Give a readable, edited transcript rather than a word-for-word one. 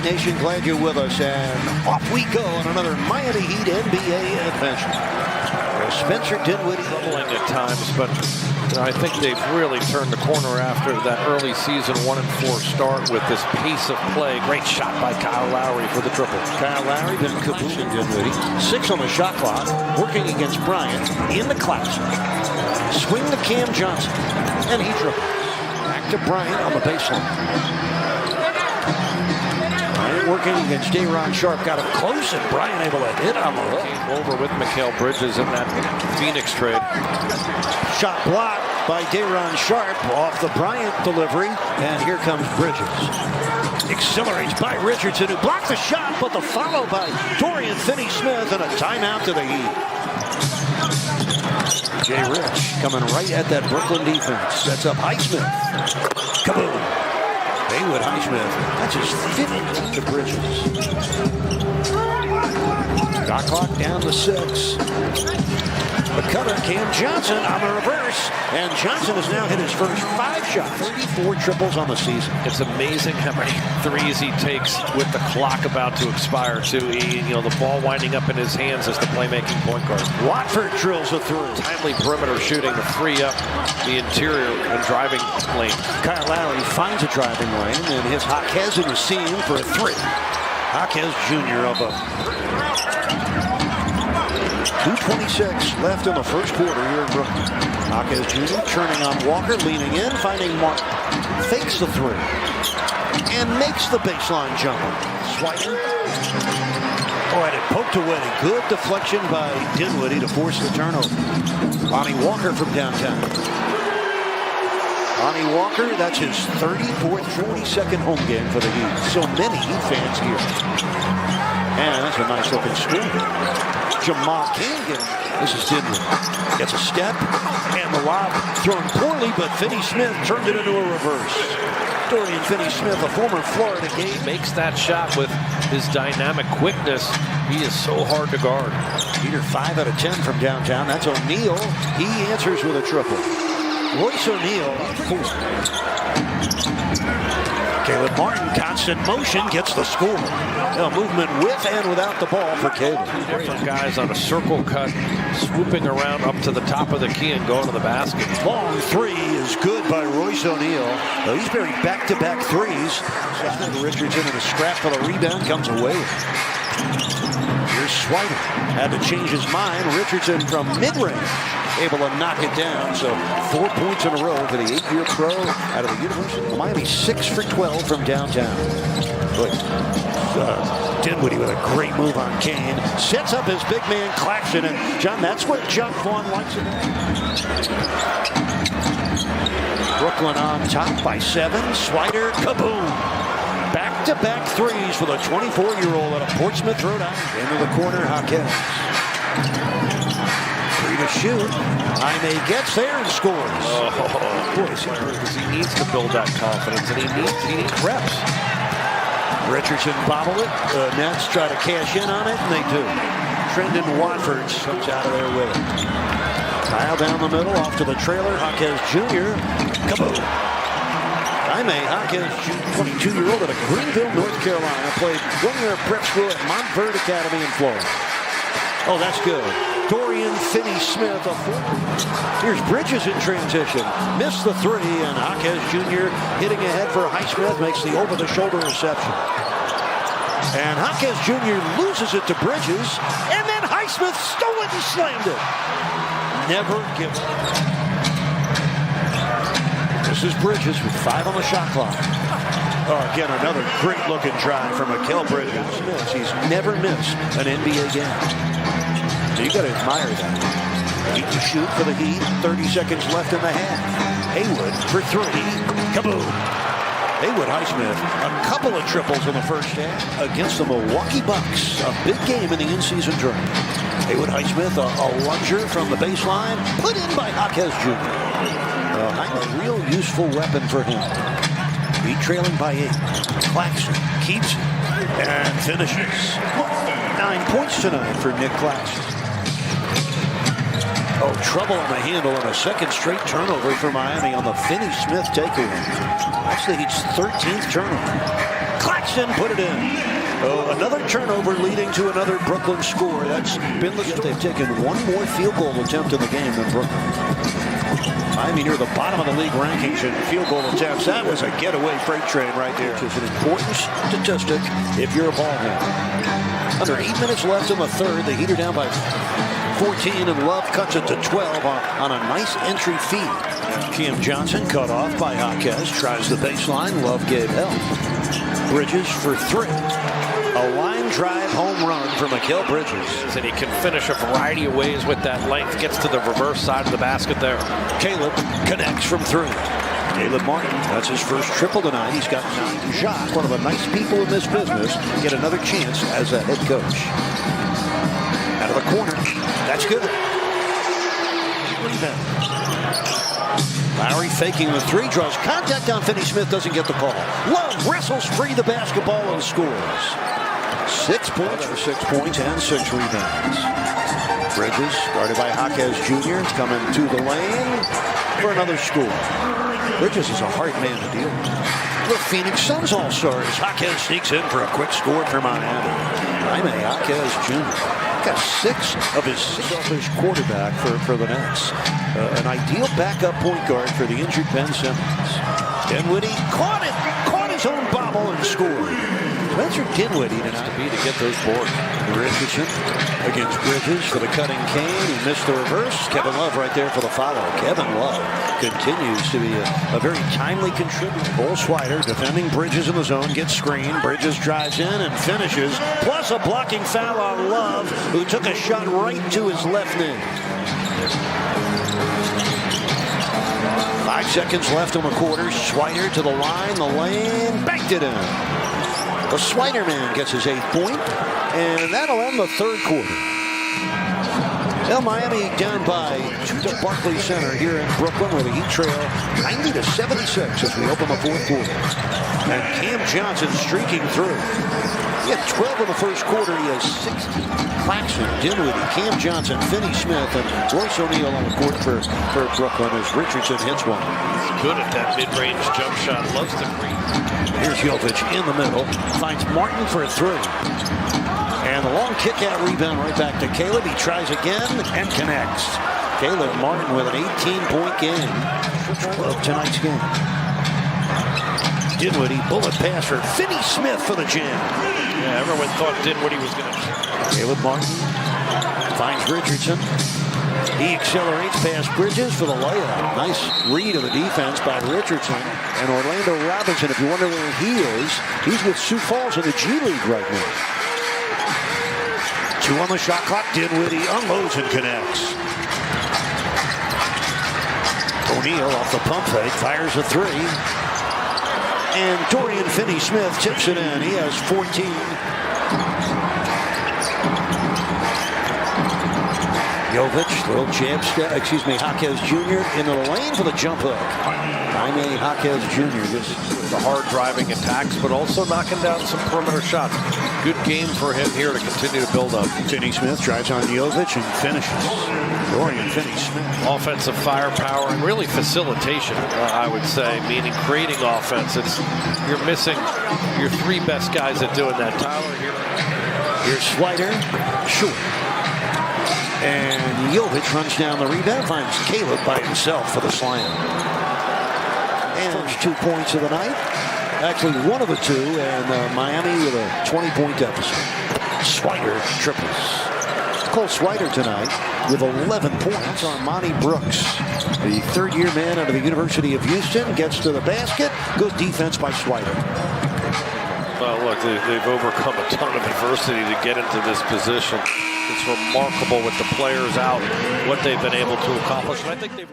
Nation, glad you're with us, and off we go on another Miami Heat NBA adventure. Spencer Dinwiddie troubling at times, but I think they've really turned the corner after that early season 1-4 start with this pace of play. Great shot by Kyle Lowry for the triple. Kyle Lowry, then Caboose and Dinwiddie. 6 on the shot clock, working against Bryant in the classic. Swing to Cam Johnson, and he triples. Back to Bryant on the baseline. Bryant working against Day'Ron Sharpe, got him close, and Bryant able to hit on the hook. Came over with Mikal Bridges in that Phoenix trade. Shot blocked by Day'Ron Sharpe off the Bryant delivery, and here comes Bridges. Accelerates by Richardson, who blocked the shot, but the follow by Dorian Finney-Smith, and a timeout to the Heat. Jay Rich coming right at that Brooklyn defense. Sets up Highsmith. Kaboom. Haywood Highsmith. That's his 15th to Bridges. Shot clock down to 6. The cutter, Cam Johnson on the reverse. And Johnson has now hit his first 5 shots. 34 triples on the season. It's amazing how many threes he takes with the clock about to expire, too. The ball winding up in his hands as the playmaking point guard. Watford drills a through. Timely perimeter shooting to free up the interior and driving lane. Kyle Lowry finds a driving lane, and his Jaquez in the seam for a 3. Jaquez Jr. of a 2:26 left in the first quarter here in Brooklyn. Jaquez Jr. turning on Walker, leaning in, finding Mark. Fakes the 3. And makes the baseline jumper. Swiping. Oh, and it poked away. Good deflection by Dinwiddie to force the turnover. Lonnie Walker from downtown. Lonnie Walker, that's his 34th, 42nd home game for the Heat. So many Heat fans here. And that's a nice looking score. Jamal King, this is Dinwiddie. Gets a step, and the lob thrown poorly, but Finney-Smith turned it into a reverse. Dorian Finney-Smith, a former Florida game. Makes that shot with his dynamic quickness. He is so hard to guard. Peter 5 out of 10 from downtown. That's O'Neal. He answers with a triple. Royce O'Neal, 4. Caleb Martin, constant motion, gets the score. Movement with and without the ball for Caleb. Different guys on a circle cut, swooping around up to the top of the key and going to the basket. Long 3 is good by Royce O'Neal. He's buried back-to-back 3s. Richardson in a scrap for the rebound, comes away. Here's Swider. Had to change his mind. Richardson from mid-range, able to knock it down. So 4 points in a row for the 8-year pro out of the University of Miami. 6 for 12 from downtown. Dinwiddie with a great move on Kane. Sets up his big man Claxton. And John, that's what John Vaughn likes it. Brooklyn on top by 7. Swider, kaboom. Back-to-back 3s for the 24-year-old out of Portsmouth, Rhode Island. Into the corner, Jaquez. 3 to shoot. Jaime gets there and scores. Because he needs to build that confidence, and he needs reps. Richardson bobbled it. The Nets try to cash in on it, and they do. Trendon Watford comes out of there with it. Kyle down the middle, off to the trailer. Jaquez Jr. Kaboom. Jaime Jaquez, 22-year-old out of Greenville, North Carolina. Played 1 year of prep school at Montverde Academy in Florida. Oh, that's good. Dorian Finney-Smith, a 4. Here's Bridges in transition. Missed the 3, and Jaquez Jr. hitting ahead for Highsmith, makes the over-the-shoulder reception. And Jaquez Jr. loses it to Bridges, and then Highsmith stole it and slammed it. Never give up. This is Bridges with 5 on the shot clock. Oh, again, another great-looking drive from Mikal Bridges. He's never missed an NBA game. So you got to admire that. 8 to shoot for the Heat. 30 seconds left in the half. Haywood for 3. Kaboom. Haywood Highsmith, a couple of triples in the first half against the Milwaukee Bucks. A big game in the in-season tournament. Haywood Highsmith, a lunger from the baseline, put in by Jaquez Jr. A real useful weapon for him. Heat trailing by 8. Claxton keeps it and finishes. 9 points tonight for Nick Claxton. Oh, trouble on the handle and a second straight turnover for Miami on the Finney-Smith takeaway. That's the Heat's 13th turnover. Claxton Sexton put it in. Oh, another turnover leading to another Brooklyn score. That's been the... They've taken one more field goal attempt in the game than Brooklyn. Miami near the bottom of the league rankings in field goal attempts. That was a getaway freight train right there. Which is an important statistic if you're a ball handler. Under 8 minutes left in the third. The Heat are down by 14, and Love cuts it to 12 on a nice entry feed. Cam Johnson cut off by Jaquez. Tries the baseline. Love gave help. Bridges for three. A line drive home run for Mikal Bridges. And he can finish a variety of ways with that length. Gets to the reverse side of the basket there. Caleb connects from three. Caleb Martin, that's his first triple tonight. He's got Jacques, one of the nice people in this business, get another chance as a head coach. Out of the corner. That's good. Lowry faking the three, draws contact on Finney Smith, doesn't get the call. Love wrestles free the basketball and scores. 6 points for 6 points and 6 rebounds. Bridges, guarded by Jaquez Jr., coming to the lane for another score. Bridges is a hard man to deal with. The Phoenix Suns All-Stars. Jaquez sneaks in for a quick score for Miami. Jaime Jaquez Jr. got 6 of his 6 selfish quarterback for the Nets. An ideal backup point guard for the injured Ben Simmons. Dinwiddie caught his own bobble and scored. Spencer Dinwiddie tonight to get those boards. Richardson against Bridges for the cutting cane. He missed the reverse. Kevin Love right there for the follow. Kevin Love continues to be a very timely contributor. Bull Swider defending Bridges in the zone. Gets screened. Bridges drives in and finishes. Plus a blocking foul on Love, who took a shot right to his left knee. 5 seconds left in the quarter. Swider to the line, the lane, banked it in. The Swider man gets his 8th point, and that'll end the third quarter. Well, Miami down by 2 to Barclays Center here in Brooklyn, where the Heat trail 90-76 as we open the fourth quarter. And Cam Johnson streaking through. He had 12 in the first quarter. He has 16. Claxton, Dinwiddie, Cam Johnson, Finney Smith, and Royce O'Neal on the court for Brooklyn as Richardson hits one. He's good at that mid-range jump shot. Loves to creep. Here's Jovic in the middle. Finds Martin for a 3. And the long kick-out rebound right back to Caleb. He tries again and connects. Caleb Martin with an 18-point game of tonight's game. Dinwiddie, bullet pass for Finney Smith for the jam. Yeah, everyone thought Dinwiddie was going to... Caleb Martin finds Richardson. He accelerates past Bridges for the layup. Nice read of the defense by Richardson. And Orlando Robinson, if you wonder where he is, he's with Sioux Falls in the G League right now. 2 on the shot clock. Dinwiddie unloads and connects. O'Neal off the pump fake, fires a 3. And Dorian Finney-Smith tips it in. He has 14. Jovic, little jab step, Jaquez Jr. into the lane for the jump hook. Jaime Jaquez Jr. just the hard driving attacks, but also knocking down some perimeter shots. Good game for him here to continue to build up. Finney-Smith drives on Jovic and finishes. Dorian Finney-Smith. Offensive firepower and really facilitation, I would say, meaning creating offense. You're missing your 3 best guys at doing that. Tyler here. Here's Swider, short. And Jovic runs down the rebound, finds Caleb by himself for the slam. And first 2 points of the night. Actually, one of the 2, and Miami with a 20-point deficit. Swider triples. Cole Swider tonight with 11 points on Monty Brooks. The third-year man out of the University of Houston gets to the basket, goes defense by Swider. Well, look, they've overcome a ton of adversity to get into this position. It's remarkable with the players out, what they've been able to accomplish. And I think they've